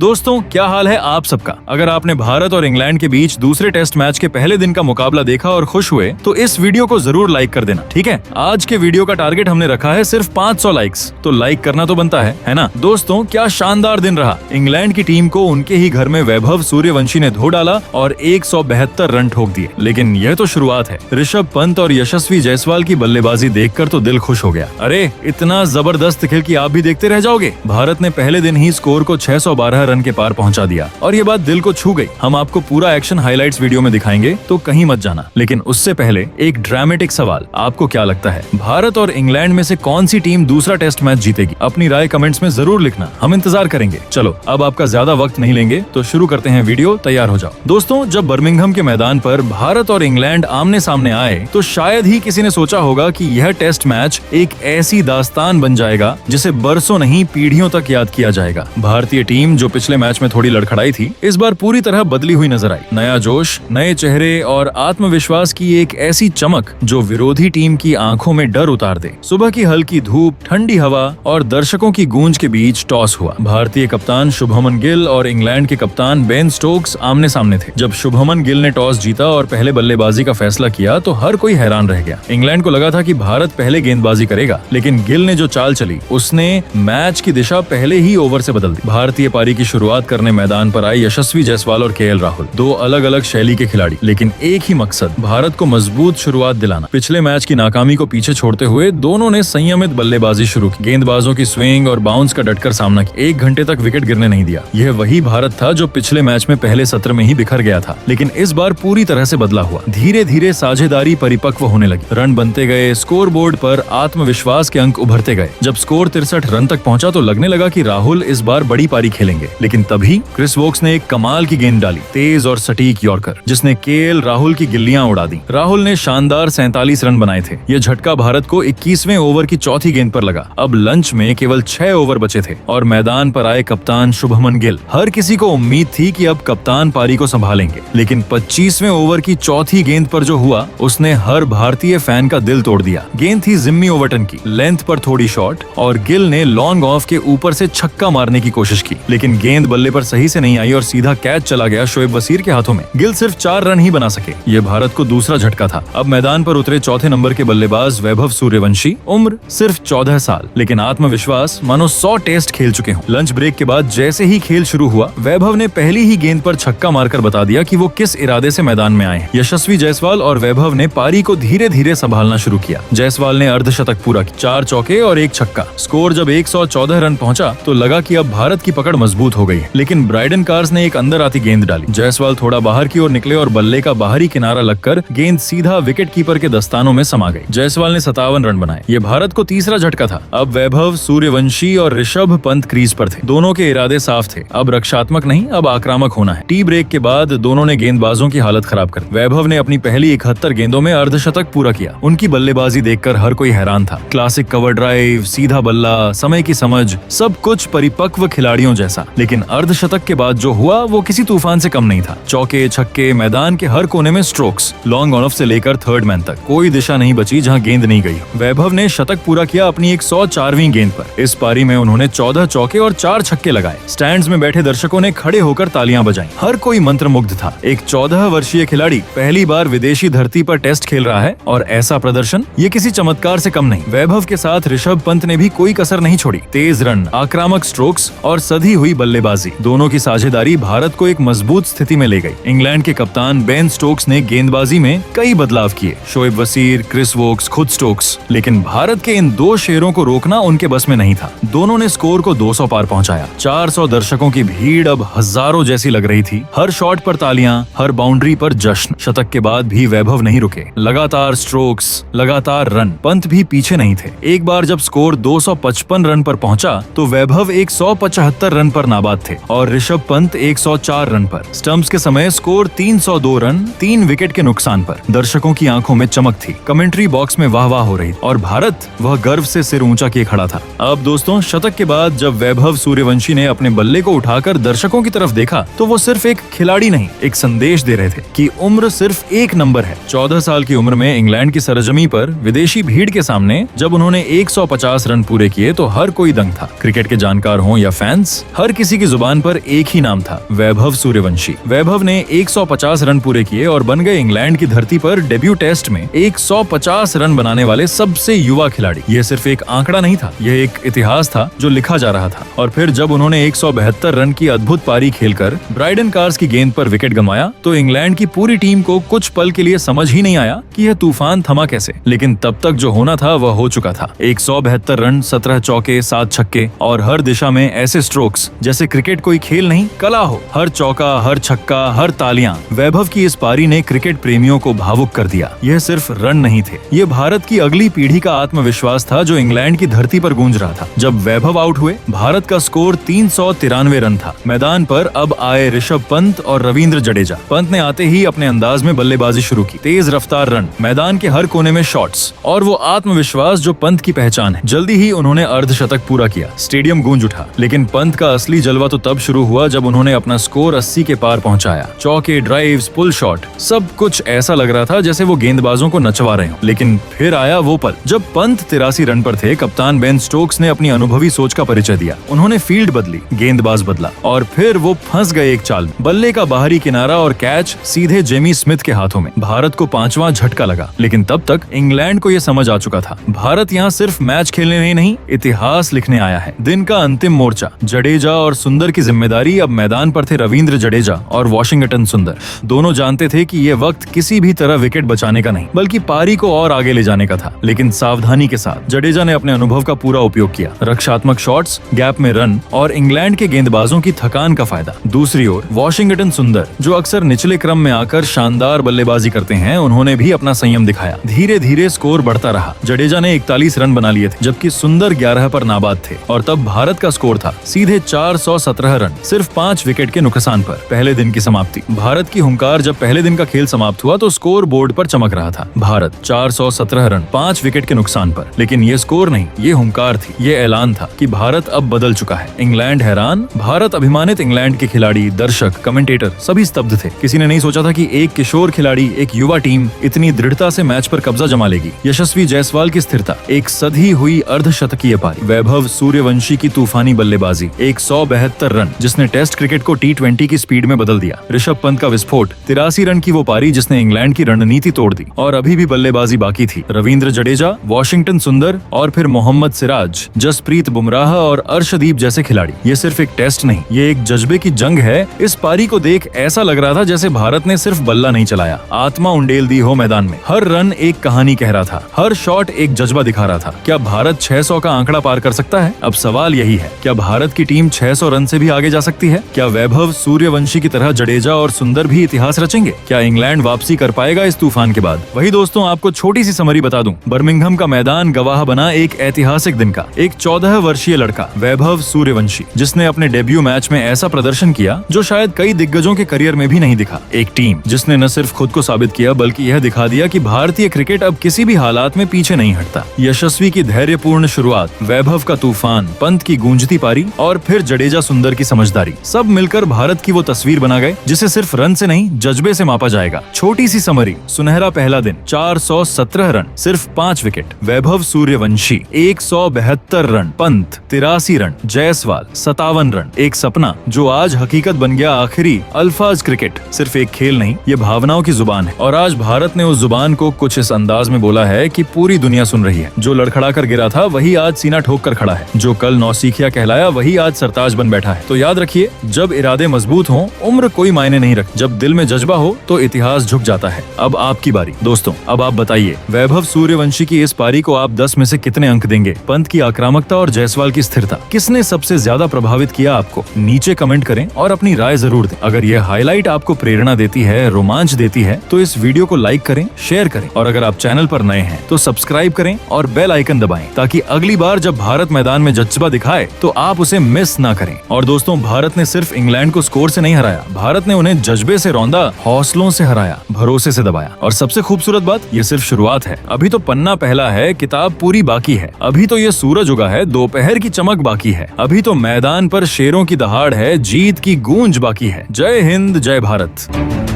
दोस्तों, क्या हाल है आप सबका। अगर आपने भारत और इंग्लैंड के बीच दूसरे टेस्ट मैच के पहले दिन का मुकाबला देखा और खुश हुए तो इस वीडियो को जरूर लाइक कर देना, ठीक है। आज के वीडियो का टारगेट हमने रखा है सिर्फ 500 लाइक्स, तो लाइक करना तो बनता है ना। दोस्तों, क्या शानदार दिन रहा। इंग्लैंड की टीम को उनके ही घर में वैभव सूर्यवंशी ने धो डाला और 172 रन ठोक दिए। लेकिन यह तो शुरुआत है। ऋषभ पंत और यशस्वी जायसवाल की बल्लेबाजी देखकर तो दिल खुश हो गया। अरे इतना जबरदस्त खेल कि आप भी देखते रह जाओगे। भारत ने पहले दिन ही स्कोर को 612 रन के पार पहुंचा दिया और ये बात दिल को छू गई। हम आपको पूरा एक्शन हाइलाइट्स वीडियो में दिखाएंगे, तो कहीं मत जाना। लेकिन उससे पहले एक ड्रामेटिक सवाल, आपको क्या लगता है भारत और इंग्लैंड में से कौन सी टीम दूसरा टेस्ट मैच जीतेगी? अपनी राय कमेंट्स में जरूर लिखना, हम इंतजार करेंगे। चलो अब आपका ज्यादा वक्त नहीं लेंगे, तो शुरू करते हैं वीडियो। तैयार हो जाओ। दोस्तों, जब बर्मिंघम के मैदान पर भारत और इंग्लैंड आमने सामने आए तो शायद ही किसी ने सोचा होगा कि यह टेस्ट मैच एक ऐसी दास्तान बन जाएगा जिसे बरसों नहीं पीढ़ियों तक याद किया जाएगा। भारतीय टीम जो पिछले मैच में थोड़ी लड़खड़ाई थी, इस बार पूरी तरह बदली हुई नजर आई। नया जोश, नए चेहरे और आत्मविश्वास की एक ऐसी चमक जो विरोधी टीम की आंखों में डर उतार दे। सुबह की हल्की धूप, ठंडी हवा और दर्शकों की गूंज के बीच टॉस हुआ। भारतीय कप्तान शुभमन गिल और इंग्लैंड के कप्तान बेन स्टोक्स आमने सामने थे। जब शुभमन गिल ने टॉस जीता और पहले बल्लेबाजी का फैसला किया तो हर कोई हैरान रह गया। इंग्लैंड को लगा था कि भारत पहले गेंदबाजी करेगा, लेकिन गिल ने जो चाल चली उसने मैच की दिशा पहले ही ओवर से बदल दी। भारतीय पारी की शुरुआत करने मैदान पर आए यशस्वी जायसवाल और केएल राहुल, दो अलग अलग शैली के खिलाड़ी, लेकिन एक ही मकसद, भारत को मजबूत शुरुआत दिलाना। पिछले मैच की नाकामी को पीछे छोड़ते हुए दोनों ने संयमित बल्लेबाजी शुरू की। गेंदबाजों की स्विंग और बाउंस का डटकर सामना किया। 1 घंटे तक विकेट गिरने नहीं दिया। यह वही भारत था जो पिछले मैच में पहले सत्र में ही बिखर गया था, लेकिन इस बार पूरी तरह से बदला हुआ। धीरे धीरे साझेदारी परिपक्व होने लगी, रन बनते गए, स्कोर बोर्ड पर आत्मविश्वास के अंक उभरते गए। जब स्कोर 63 रन तक पहुंचा तो लगने लगा कि राहुल इस बार बड़ी पारी खेलेंगे, लेकिन तभी क्रिस वोक्स ने एक कमाल की गेंद डाली, तेज और सटीक यॉर्कर, जिसने केएल राहुल की गिल्लियां उड़ा दी। राहुल ने शानदार 47 रन बनाए थे। यह झटका भारत को 21वें ओवर की चौथी गेंद पर लगा। अब लंच में केवल 6 ओवर बचे थे और मैदान पर आए कप्तान शुभमन गिल। हर किसी को उम्मीद थी कि अब कप्तान पारी को संभालेंगे, लेकिन 25वें ओवर की चौथी गेंद पर जो हुआ उसने हर भारतीय फैन का दिल तोड़ दिया। गेंद थी जिम्मी ओवरटन की, लेंथ पर थोड़ी शॉर्ट और गिल ने लॉन्ग ऑफ के ऊपर से छक्का मारने की कोशिश की, लेकिन गेंद बल्ले पर सही से नहीं आई और सीधा कैच चला गया शोएब वसीर के हाथों में। गिल सिर्फ 4 रन ही बना सके। ये भारत को दूसरा झटका था। अब मैदान पर उतरे चौथे नंबर के बल्लेबाज वैभव सूर्यवंशी, उम्र सिर्फ 14 साल, लेकिन आत्मविश्वास मानो 100 टेस्ट खेल चुके हों। लंच ब्रेक के बाद जैसे ही खेल शुरू हुआ, वैभव ने पहली ही गेंद पर छक्का मारकर बता दिया कि वो किस इरादे से मैदान में आए हैं। यशस्वी जायसवाल और वैभव ने पारी को धीरे धीरे संभालना शुरू किया। जायसवाल ने अर्धशतक पूरा किया, 4 चौके और 1 छक्का। स्कोर जब 114 रन पहुंचा तो लगा कि अब भारत की पकड़ मजबूत हो गई है, लेकिन ब्राइडन कार्स ने एक अंदर आती गेंद डाली। जायसवाल थोड़ा बाहर की ओर निकले और बल्ले का बाहरी किनारा लगकर गेंद सीधा विकेट कीपर के दस्तानों में समा गई। जायसवाल ने 57 रन बनाए। ये भारत को तीसरा झटका था। अब वैभव सूर्यवंशी और ऋषभ पंत क्रीज पर थे। दोनों के इरादे साफ थे, अब रक्षात्मक नहीं, अब आक्रामक होना है। टी ब्रेक के बाद दोनों ने गेंदबाजों की हालत खराब कर दी। वैभव ने अपनी पहली 71 गेंदों में अर्धशतक पूरा किया। उनकी बल्लेबाजी देखकर हर कोई हैरान था। क्लासिक कवर ड्राइव, सीधा बल्ला, समय की समझ, सब कुछ परिपक्व खिलाड़ियों जैसा। लेकिन अर्धशतक के बाद जो हुआ वो किसी तूफान से कम नहीं था। चौके छक्के, मैदान के हर कोने में स्ट्रोक्स, लॉन्ग ऑन ऑफ से लेकर थर्ड मैन तक कोई दिशा नहीं बची जहां गेंद नहीं गई। वैभव ने शतक पूरा किया अपनी 104वीं गेंद पर। इस पारी में उन्होंने 14 चौके और 4 छक्के लगाए। स्टैंड्स में बैठे दर्शकों ने खड़े होकर तालियां बजाई। हर कोई मंत्रमुग्ध था। एक 14 वर्षीय खिलाड़ी पहली बार विदेशी धरती पर टेस्ट खेल रहा है और ऐसा प्रदर्शन ये किसी चमत्कार से कम नहीं। वैभव के साथ ऋषभ पंत ने भी कोई कसर नहीं छोड़ी। तेज रन, आक्रामक स्ट्रोक्स और सधी हुई बल्लेबाजी, दोनों की साझेदारी भारत को एक मजबूत स्थिति में ले गई। इंग्लैंड के कप्तान बेन स्टोक्स ने गेंदबाजी में कई बदलाव किए, शोएब वसीर, क्रिस वोक्स, खुद स्टोक्स, लेकिन भारत के इन 2 शेरों को रोकना उनके बस में नहीं था। दोनों ने स्कोर को 200 पार पहुंचाया। 400 दर्शकों की भीड़ अब हजारों जैसी लग रही थी। हर शॉट पर तालियां, हर बाउंड्री पर जश्न। शतक के बाद भी वैभव नहीं रुके। लगातार स्ट्रोक्स, लगातार रन। पंत भी पीछे नहीं थे। एक बार जब स्कोर 255 रन पर पहुंचा तो वैभव 175 रन पर नाबाद थे और ऋषभ पंत 104 रन पर। स्टंप्स के समय स्कोर 302 रन, 3 विकेट के नुकसान पर। दर्शकों की आंखों में चमक थी। कमेंट्री बॉक्स में वाह वाह हो रही और भारत वह गर्व से सिर ऊंचा किए खड़ा था। अब दोस्तों, शतक के बाद जब वैभव सूर्यवंशी ने अपने बल्ले को उठाकर दर्शकों की तरफ देखा तो वो सिर्फ एक खिलाड़ी नहीं, एक संदेश दे रहे थे कि उम्र सिर्फ एक नंबर है। 14 साल की उम्र में इंग्लैंड की सरजमी पर विदेशी भीड़ के सामने जब उन्होंने 150 रन पूरे किए तो हर कोई दंग था। क्रिकेट के जानकार हों या फैंस, हर किसी किसी की जुबान पर एक ही नाम था, वैभव सूर्यवंशी। वैभव ने 150 रन पूरे किए और बन गए इंग्लैंड की धरती पर डेब्यू टेस्ट में 150 रन बनाने वाले सबसे युवा खिलाड़ी। यह सिर्फ एक आंकड़ा नहीं था, यह एक इतिहास था जो लिखा जा रहा था। और फिर जब उन्होंने 172 रन की अद्भुत पारी खेलकर ब्राइडन कार्स की गेंद पर विकेट गंवाया तो इंग्लैंड की पूरी टीम को कुछ पल के लिए समझ ही नहीं आया कि यह तूफान थमा कैसे। लेकिन तब तक जो होना था वह हो चुका था। 172 रन, 17 चौके, 7 छक्के और हर दिशा में ऐसे स्ट्रोक्स जैसे क्रिकेट कोई खेल नहीं कला हो। हर चौका, हर छक्का, हर तालियां। वैभव की इस पारी ने क्रिकेट प्रेमियों को भावुक कर दिया। यह सिर्फ रन नहीं थे, ये भारत की अगली पीढ़ी का आत्मविश्वास था जो इंग्लैंड की धरती पर गूंज रहा था। जब वैभव आउट हुए, भारत का स्कोर 393 रन था। मैदान पर अब आए ऋषभ पंत और रविंद्र जडेजा। पंत ने आते ही अपने अंदाज में बल्लेबाजी शुरू की। तेज रफ्तार रन, मैदान के हर कोने में शॉट्स और वो आत्मविश्वास जो पंत की पहचान है। जल्दी ही उन्होंने अर्धशतक पूरा किया। स्टेडियम गूंज उठा। लेकिन पंत का असली जलवा तो तब शुरू हुआ जब उन्होंने अपना स्कोर 80 के पार पहुंचाया। चौके, ड्राइव्स, पुल शॉट, सब कुछ ऐसा लग रहा था जैसे वो गेंदबाजों को नचवा रहे हो। लेकिन फिर आया वो पल जब पंत 83 रन पर थे। कप्तान बेन स्टोक्स ने अपनी अनुभवी सोच का परिचय दिया। उन्होंने फील्ड बदली, गेंदबाज बदला और फिर वो फंस गए एक चाल में। बल्ले का बाहरी किनारा और कैच सीधे जेमी स्मिथ के हाथों में। भारत को 5वां झटका लगा। लेकिन तब तक इंग्लैंड को यह समझ आ चुका था, भारत यहाँ सिर्फ मैच खेलने में नहीं, इतिहास लिखने आया है। दिन का अंतिम मोर्चा, जडेजा और सुंदर की जिम्मेदारी। अब मैदान पर थे रविंद्र जडेजा और वॉशिंगटन सुंदर। दोनों जानते थे कि यह वक्त किसी भी तरह विकेट बचाने का नहीं, बल्कि पारी को और आगे ले जाने का था। लेकिन सावधानी के साथ जडेजा ने अपने अनुभव का पूरा उपयोग किया। रक्षात्मक शॉट्स, गैप में रन और इंग्लैंड के गेंदबाजों की थकान का फायदा। दूसरी ओर वॉशिंगटन सुंदर, जो अक्सर निचले क्रम में आकर शानदार बल्लेबाजी करते हैं, उन्होंने भी अपना संयम दिखाया। धीरे धीरे स्कोर बढ़ता रहा। जडेजा ने 41 रन बना लिए थे, जबकि सुंदर 11 पर नाबाद थे। और तब भारत का स्कोर था सीधे 417 रन, सिर्फ 5 विकेट के नुकसान पर। पहले दिन की समाप्ति। भारत की हुंकार जब पहले दिन का खेल समाप्त हुआ तो स्कोर बोर्ड पर चमक रहा था। भारत 417 रन, 5 विकेट के नुकसान पर। लेकिन ये स्कोर नहीं, ये हुंकार थी। ये ऐलान था कि भारत अब बदल चुका है। इंग्लैंड हैरान, भारत अभिमानित। इंग्लैंड के खिलाड़ी, दर्शक, कमेंटेटर सभी स्तब्ध थे। किसी ने नहीं सोचा था कि एक किशोर खिलाड़ी, एक युवा टीम इतनी दृढ़ता से मैच पर कब्जा जमा लेगी। यशस्वी जायसवाल की स्थिरता, एक सधी हुई अर्धशतकीय पारी। वैभव सूर्यवंशी की तूफानी बल्लेबाजी, 172 रन जिसने टेस्ट क्रिकेट को T20 की स्पीड में बदल दिया। ऋषभ पंत का विस्फोट, 83 रन की वो पारी जिसने इंग्लैंड की रणनीति तोड़ दी। और अभी भी बल्लेबाजी बाकी थी। रविंद्र जडेजा, वॉशिंगटन सुंदर और फिर मोहम्मद सिराज, जसप्रीत बुमराह और अर्शदीप जैसे खिलाड़ी। ये सिर्फ एक टेस्ट नहीं, ये एक जज्बे की जंग है। इस पारी को देख ऐसा लग रहा था जैसे भारत ने सिर्फ बल्ला नहीं चलाया, आत्मा उंडेल दी हो मैदान में। हर रन एक कहानी कह रहा था, हर शॉट एक जज्बा दिखा रहा था। क्या भारत 600 का आंकड़ा पार कर सकता है? अब सवाल यही है, क्या भारत की टीम 600 रन से भी आगे जा सकती है? क्या वैभव सूर्यवंशी की तरह जडेजा और सुंदर भी इतिहास रचेंगे? क्या इंग्लैंड वापसी कर पाएगा इस तूफान के बाद? वही दोस्तों, आपको छोटी सी समरी बता दूं। बर्मिंघम का मैदान गवाह बना एक ऐतिहासिक दिन का। एक 14 वर्षीय लड़का वैभव सूर्यवंशी, जिसने अपने डेब्यू मैच में ऐसा प्रदर्शन किया जो शायद कई दिग्गजों के करियर में भी नहीं दिखा। एक टीम जिसने न सिर्फ खुद को साबित किया बल्कि यह दिखा दिया कि भारतीय क्रिकेट अब किसी भी हालात में पीछे नहीं हटता। यशस्वी की धैर्यपूर्ण शुरुआत, वैभव का तूफान, पंत की गूंजती पारी और फिर जडेजा सुंदर की समझदारी, सब मिलकर भारत की वो तस्वीर बना गए जिसे सिर्फ रन से नहीं, जज्बे से मापा जाएगा। छोटी सी समरी, सुनहरा पहला दिन, 417 रन, सिर्फ 5 wicket. Vaibhav Suryavanshi 172 run, Pant 83 run, Jaiswal 57 run. एक सपना जो आज हकीकत बन गया। आखिरी अल्फाज क्रिकेट सिर्फ एक खेल नहीं, ये भावनाओं की जुबान है। और आज भारत ने उस जुबान को कुछ इस अंदाज में बोला है कि पूरी दुनिया सुन रही है। जो लड़खड़ा कर गिरा था वही आज सीना ठोक कर खड़ा है। जो कल नौसिखिया कहलाया वही आज सरताज बन बैठा है। तो याद रखिए, जब इरादे मजबूत हों, उम्र कोई मायने नहीं रखती। जब दिल में जज्बा हो तो इतिहास झुक जाता है। अब आपकी बारी दोस्तों। अब आप बताइए, वैभव सूर्यवंशी की इस पारी को आप 10 में से कितने अंक देंगे? पंत की आक्रामकता और जायसवाल की स्थिरता, किसने सबसे ज्यादा प्रभावित किया आपको? नीचे कमेंट करें और अपनी राय जरूर दें। अगर यह हाईलाइट आपको प्रेरणा देती है, रोमांच देती है, तो इस वीडियो को लाइक करें, शेयर करें और अगर आप चैनल पर नए हैं तो सब्सक्राइब करें और बेल आइकन दबाएं ताकि अगली बार जब भारत मैदान में जज्बा दिखाए तो आप उसे मिस ना करें। और दोस्तों, भारत ने सिर्फ इंग्लैंड को स्कोर से नहीं हराया, भारत ने उन्हें जज्बे से रौंदा, हौसलों से हराया, भरोसे से दबाया। और सबसे खूबसूरत बात, ये सिर्फ शुरुआत है। अभी तो पन्ना पहला है, किताब पूरी बाकी है। अभी तो ये सूरज उगा है, दोपहर की चमक बाकी है। अभी तो मैदान पर शेरों की दहाड़ है, जीत की गूंज बाकी है। जय हिंद, जय भारत।